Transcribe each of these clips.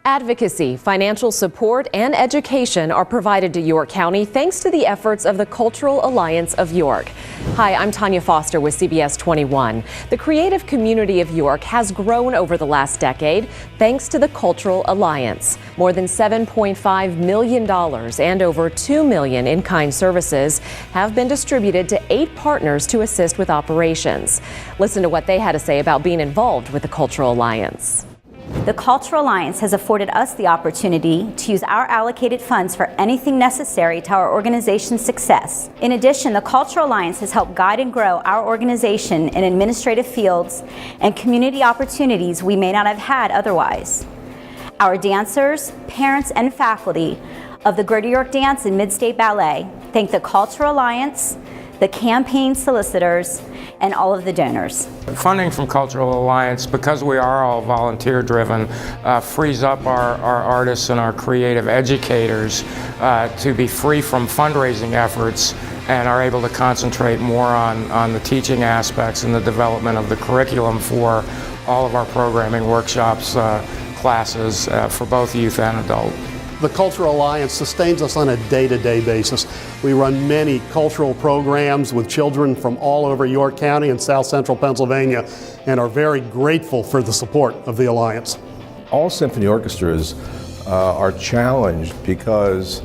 Advocacy, financial support, and education are provided to York County thanks to the efforts of the Cultural Alliance of York. Hi, I'm Tanya Foster with CBS 21. The creative community of York has grown over the last decade thanks to the Cultural Alliance. More than $7.5 million and over $2 million in-kind services have been distributed to 8 partners to assist with operations. Listen to what they had to say about being involved with the Cultural Alliance. The Cultural Alliance has afforded us the opportunity to use our allocated funds for anything necessary to our organization's success. In addition, the Cultural Alliance has helped guide and grow our organization in administrative fields and community opportunities we may not have had otherwise. Our dancers, parents, and faculty of the Greater York Dance and Mid-State Ballet thank the Cultural Alliance, the campaign solicitors, and all of the donors. Funding from Cultural Alliance, because we are all volunteer driven, frees up our artists and our creative educators to be free from fundraising efforts and are able to concentrate more on the teaching aspects and the development of the curriculum for all of our programming, workshops, classes for both youth and adult. The Cultural Alliance sustains us on a day-to-day basis. We run many cultural programs with children from all over York County and South Central Pennsylvania and are very grateful for the support of the Alliance. All symphony orchestras are challenged because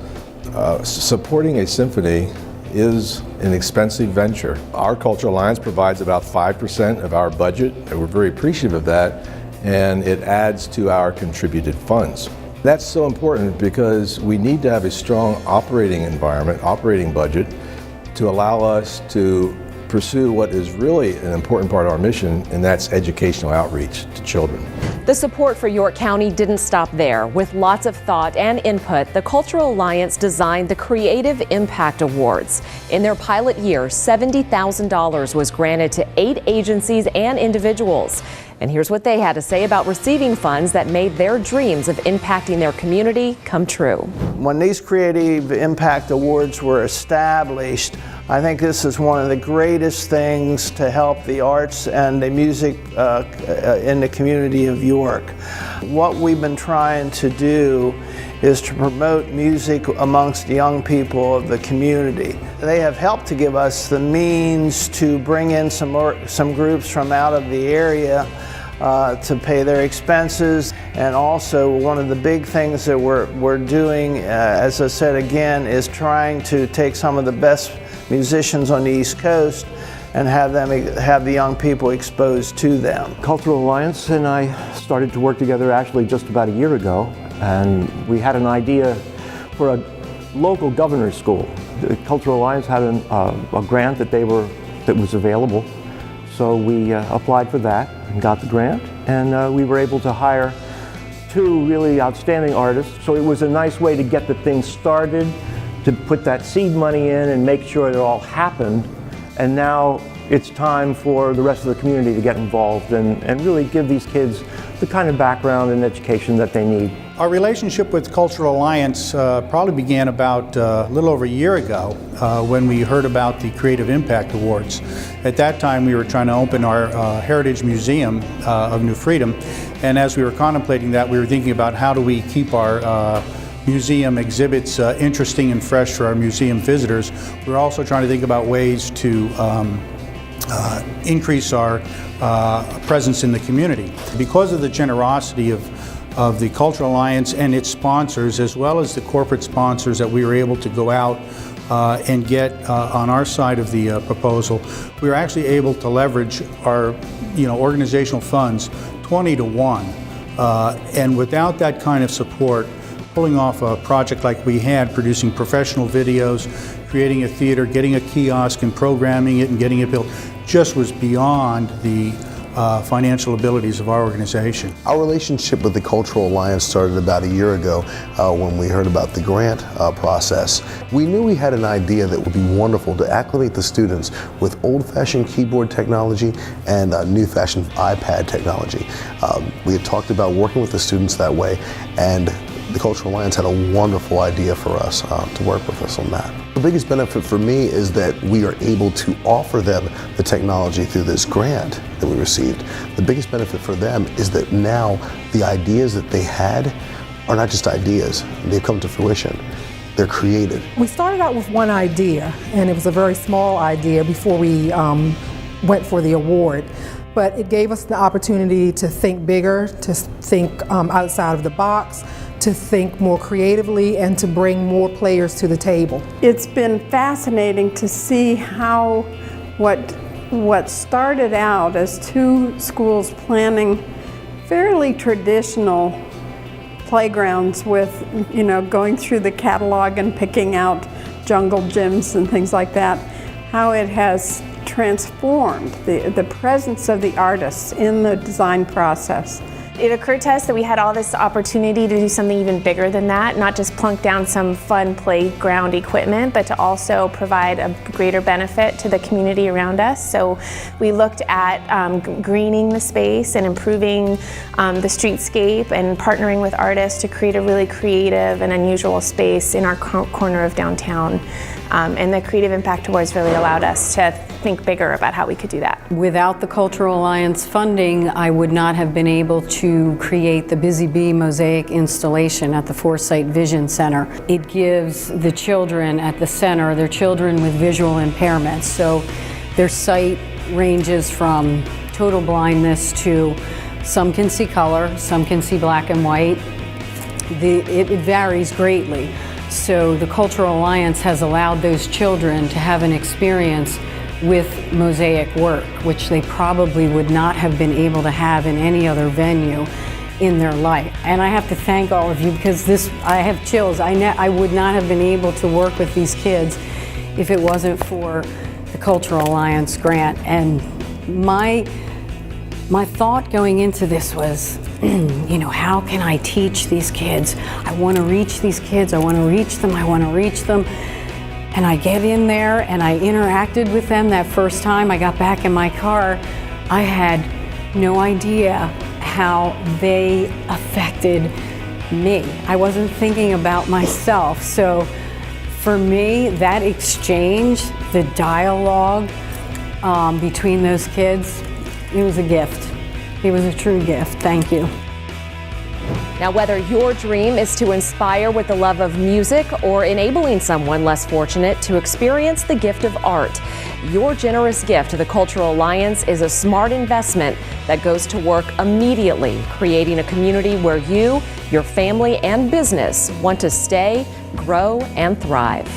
supporting a symphony is an expensive venture. Our Cultural Alliance provides about 5% of our budget, and we're very appreciative of that, and it adds to our contributed funds. That's so important because we need to have a strong operating environment, operating budget, to allow us to pursue what is really an important part of our mission, and that's educational outreach to children. The support for York County didn't stop there. With lots of thought and input, the Cultural Alliance designed the Creative Impact Awards. In their pilot year, $70,000 was granted to 8 agencies and individuals. And here's what they had to say about receiving funds that made their dreams of impacting their community come true. When these Creative Impact Awards were established, I think this is one of the greatest things to help the arts and the music in the community of York. What we've been trying to do is to promote music amongst young people of the community. They have helped to give us the means to bring in some groups from out of the area to pay their expenses. And also one of the big things that we're doing, as I said again, is trying to take some of the best musicians on the East Coast and have the young people exposed to them. Cultural Alliance and I started to work together actually just about a year ago, and we had an idea for a local governor's school. The Cultural Alliance had a grant that was available, so we applied for that and got the grant, and we were able to hire 2 really outstanding artists. So it was a nice way to get the thing started, to put that seed money in and make sure it all happened. And now it's time for the rest of the community to get involved and really give these kids the kind of background and education that they need. Our relationship with Cultural Alliance probably began about a little over a year ago when we heard about the Creative Impact Awards. At that time we were trying to open our Heritage Museum of New Freedom, and as we were contemplating that, we were thinking about how do we keep our museum exhibits interesting and fresh for our museum visitors. We're also trying to think about ways to increase our presence in the community. Because of the generosity of the Cultural Alliance and its sponsors, as well as the corporate sponsors that we were able to go out and get on our side of the proposal, we were actually able to leverage our organizational funds 20 to 1. And without that kind of support, pulling off a project like we had, producing professional videos, creating a theater, getting a kiosk and programming it and getting it built, just was beyond the financial abilities of our organization. Our relationship with the Cultural Alliance started about a year ago when we heard about the grant process. We knew we had an idea that would be wonderful to acclimate the students with old-fashioned keyboard technology and new-fashioned iPad technology. We had talked about working with the students that way, and the Cultural Alliance had a wonderful idea for us to work with us on that. The biggest benefit for me is that we are able to offer them the technology through this grant that we received. The biggest benefit for them is that now the ideas that they had are not just ideas. They've come to fruition. They're created. We started out with one idea, and it was a very small idea before we went for the award. But it gave us the opportunity to think bigger, to think outside of the box, to think more creatively, and to bring more players to the table. It's been fascinating to see how what started out as two schools planning fairly traditional playgrounds with, going through the catalog and picking out jungle gyms and things like that, how it has transformed the presence of the artists in the design process. It occurred to us that we had all this opportunity to do something even bigger than that, not just plunk down some fun playground equipment, but to also provide a greater benefit to the community around us. So we looked at greening the space and improving the streetscape and partnering with artists to create a really creative and unusual space in our corner of downtown. And the Creative Impact Awards really allowed us to think bigger about how we could do that. Without the Cultural Alliance funding, I would not have been able to create the Busy Bee mosaic installation at the Foresight Vision Center. It gives the children at the center, they're children with visual impairments, so their sight ranges from total blindness to some can see color, some can see black and white. It varies greatly. So the Cultural Alliance has allowed those children to have an experience with mosaic work, which they probably would not have been able to have in any other venue in their life. And I have to thank all of you because I have chills. I would not have been able to work with these kids if it wasn't for the Cultural Alliance grant. And my thought going into this was, how can I teach these kids? I want to reach these kids. I want to reach them. I want to reach them. And I get in there and I interacted with them that first time. I got back in my car. I had no idea how they affected me. I wasn't thinking about myself. So for me, that exchange, the dialogue between those kids, it was a gift. It was a true gift. Thank you. Now, whether your dream is to inspire with the love of music or enabling someone less fortunate to experience the gift of art, your generous gift to the Cultural Alliance is a smart investment that goes to work immediately, creating a community where you, your family, and business want to stay, grow, and thrive.